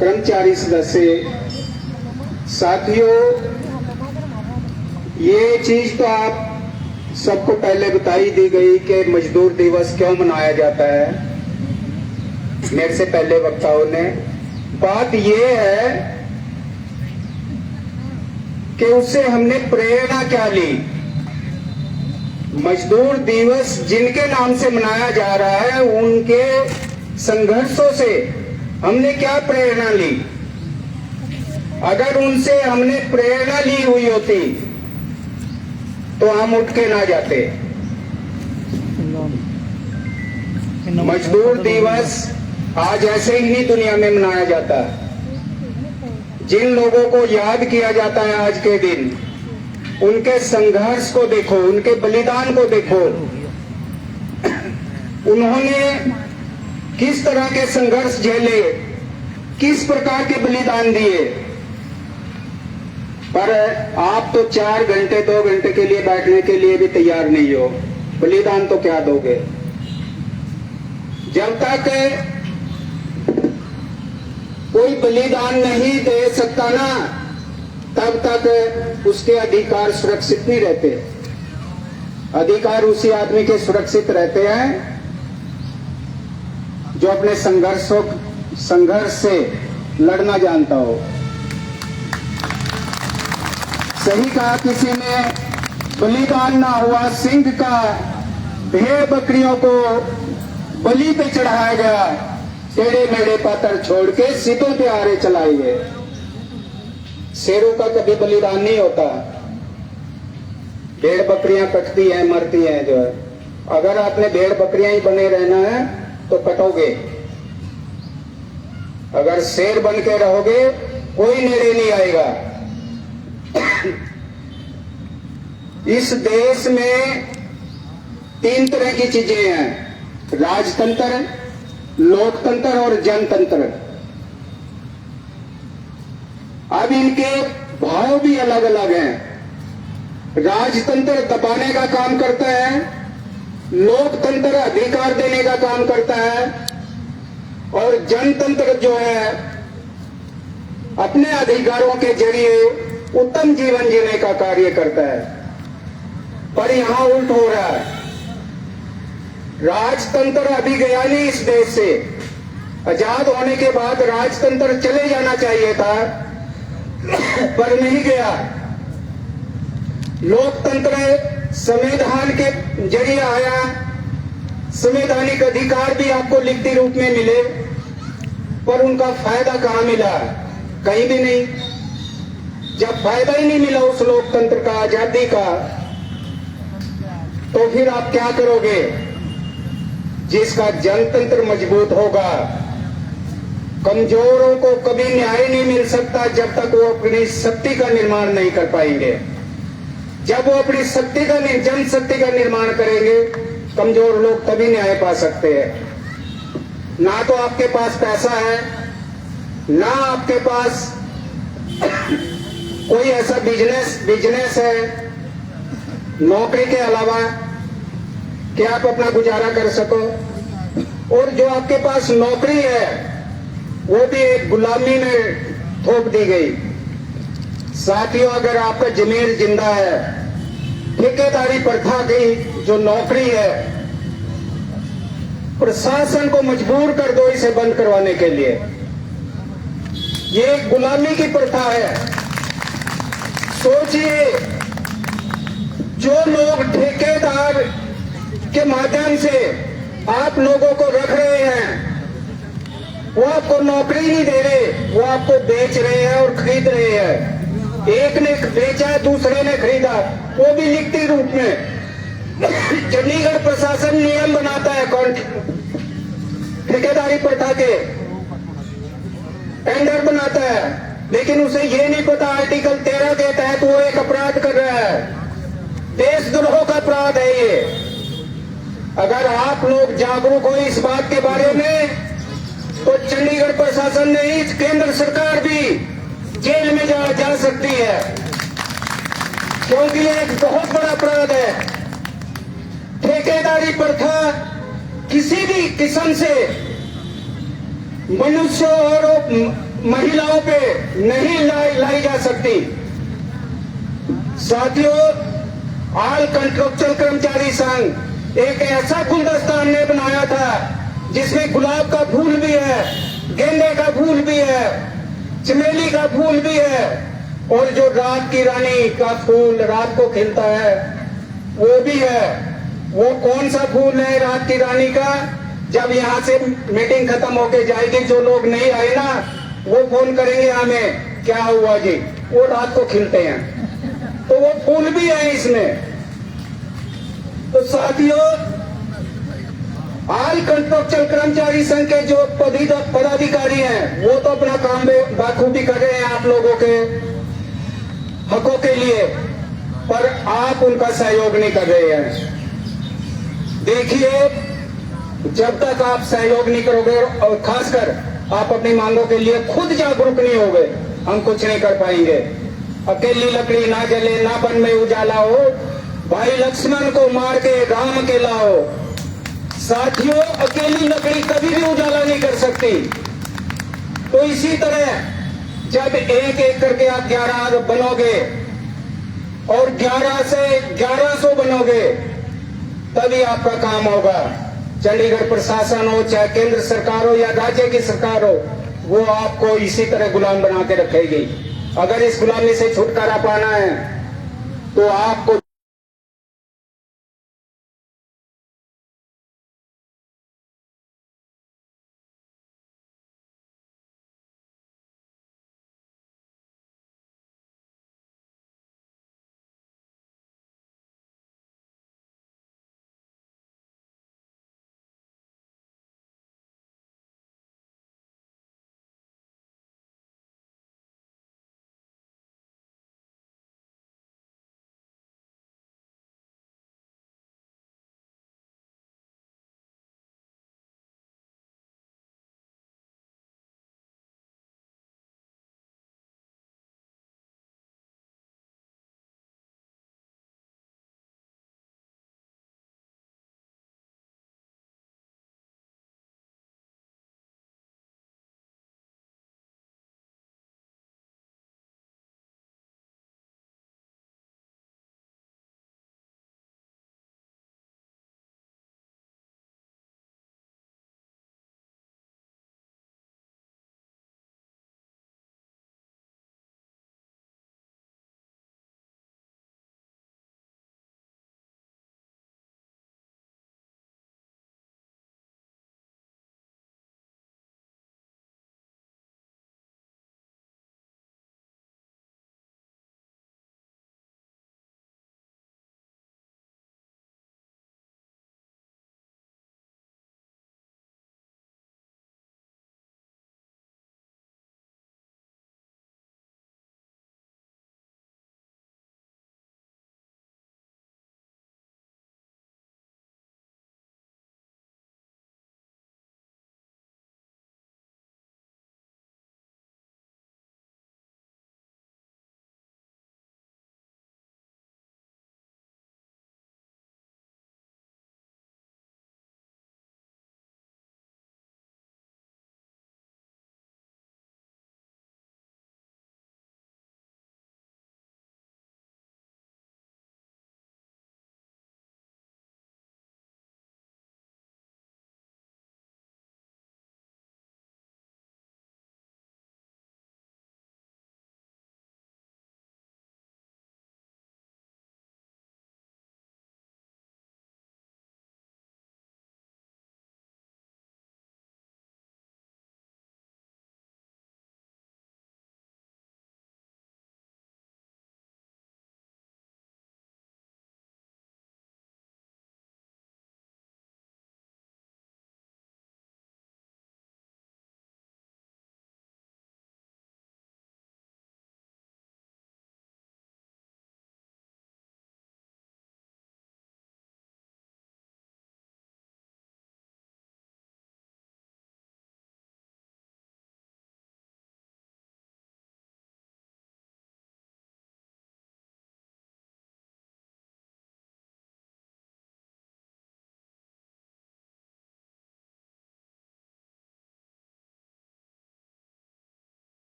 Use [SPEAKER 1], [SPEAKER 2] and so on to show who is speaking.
[SPEAKER 1] कर्मचारी सदस्य साथियों, ये चीज तो आप सबको पहले बताई दी गई कि मजदूर दिवस क्यों मनाया जाता है मेरे से पहले वक्ताओं ने। बात ये है कि उससे हमने प्रेरणा क्या ली। मजदूर दिवस जिनके नाम से मनाया जा रहा है उनके संघर्षों से हमने क्या प्रेरणा ली। अगर उनसे हमने प्रेरणा ली हुई होती तो हम उठ के ना जाते। मजदूर दिवस आज ऐसे ही नहीं दुनिया में मनाया जाता। जिन लोगों को याद किया जाता है आज के दिन, उनके संघर्ष को देखो, उनके बलिदान को देखो। उन्होंने किस तरह के संघर्ष झेले, किस प्रकार के बलिदान दिए। पर आप तो 4 घंटे 2 घंटे के लिए बैठने के लिए भी तैयार नहीं हो, बलिदान तो क्या दोगे। जब तक कोई बलिदान नहीं दे सकता ना, तब तक उसके अधिकार सुरक्षित नहीं रहते। अधिकार उसी आदमी के सुरक्षित रहते हैं जो अपने संघर्ष से लड़ना जानता हो। सही कहा किसी ने, बलिदान ना हुआ सिंह का, भेड़ बकरियों को बलि पे चढ़ाया गया, टेढ़े मेढ़े पातर छोड़ के सीधों पे आरे चलाए गए। शेरों का कभी बलिदान नहीं होता। भेड़ बकरियां कटती हैं, मरती हैं जो है। अगर आपने भेड़ बकरियां ही बने रहना है तो कटोगे। अगर शेर बन के रहोगे कोई नेड़े नहीं आएगा। इस देश में 3 तरह की चीजें हैं, राजतंत्र, लोकतंत्र और जनतंत्र। अब इनके भाव भी अलग अलग हैं। राजतंत्र दबाने का काम करता है, लोकतंत्र अधिकार देने का काम करता है, और जनतंत्र जो है अपने अधिकारों के जरिए उत्तम जीवन जीने का कार्य करता है। पर यहां उल्ट हो रहा है। राजतंत्र अभी गया नहीं इस देश से। आजाद होने के बाद राजतंत्र चले जाना चाहिए था, पर नहीं गया। लोकतंत्र संविधान के जरिए आया। संवैधानिक अधिकार भी आपको लिखती रूप में मिले, पर उनका फायदा कहां मिला? कहीं भी नहीं। जब फायदा ही नहीं मिला उस लोकतंत्र का, आजादी का, तो फिर आप क्या करोगे? जिसका जनतंत्र मजबूत होगा, कमजोरों को कभी न्याय नहीं मिल सकता जब तक वो अपनी शक्ति का निर्माण नहीं कर पाएंगे। जब वो अपनी शक्ति का, जनशक्ति का निर्माण करेंगे, कमजोर लोग तभी न्याय पा सकते हैं। ना तो आपके पास पैसा है, ना आपके पास कोई ऐसा बिजनेस है नौकरी के अलावा कि आप अपना गुजारा कर सको। और जो आपके पास नौकरी है वो भी एक गुलामी में थोप दी गई। साथियों, अगर आपका जमीर जिंदा है, ठेकेदारी प्रथा की जो नौकरी है, प्रशासन को मजबूर कर दो इसे बंद करवाने के लिए। ये एक गुलामी की प्रथा है। सोचिए, जो लोग ठेकेदार के माध्यम से आप लोगों को रख रहे हैं, वो आपको नौकरी नहीं दे रहे, वो आपको बेच रहे हैं और खरीद रहे हैं। एक ने बेचा, दूसरे ने खरीदा, वो भी लिखती रूप में। चंडीगढ़ प्रशासन नियम बनाता है ठेकेदारी प्रथा के, टेंडर बनाता है, लेकिन उसे ये नहीं पता आर्टिकल 13 के तहत वो एक अपराध कर रहा है। देशद्रोह का अपराध है ये। अगर आप लोग जागरूक हो इस बात के बारे में, तो चंडीगढ़ प्रशासन नहीं, केंद्र सरकार भी जेल में जा सकती है, क्योंकि ये एक बहुत बड़ा अपराध है। ठेकेदारी प्रथा किसी भी किस्म से मनुष्य और महिलाओं पे नहीं लाई जा सकती। साथियों, ऑल कंट्रेक्चुअल कर्मचारी संघ एक ऐसा गुलदस्ता हमने बनाया था जिसमें गुलाब का फूल भी है, गेंदे का फूल भी है, चमेली का फूल भी है, और जो रात की रानी का फूल रात को खिलता है वो भी है। वो कौन सा फूल है रात की रानी का? जब यहाँ से मीटिंग खत्म होके जाएगी, जो लोग नहीं आए ना वो फोन करेंगे हमें, क्या हुआ जी? वो रात को खिलते हैं, तो वो फूल भी है इसमें। तो साथियों, ऑल कंट्रेक्चुअल कर्मचारी संघ के जो पदाधिकारी हैं वो तो अपना काम बाखूबी कर रहे हैं आप लोगों के हकों के लिए, पर आप उनका सहयोग नहीं कर रहे हैं। देखिए, जब तक आप सहयोग नहीं करोगे और खासकर आप अपनी मांगों के लिए खुद जागरूक नहीं होगे, हम कुछ नहीं कर पाएंगे। अकेली लकड़ी ना जले, ना बन में उजाला हो, भाई लक्ष्मण को मार के राम के लाओ। साथियों, अकेली लकड़ी कभी भी उजाला नहीं कर सकती। तो इसी तरह जब एक एक करके आप 11 बनोगे और 11 से 1100 बनोगे, तभी आपका काम होगा। चंडीगढ़ प्रशासन हो, चाहे केंद्र सरकार हो या राज्य की सरकार हो, वो आपको इसी तरह गुलाम बना के रखेगी। अगर इस गुलामी से छुटकारा पाना है तो आपको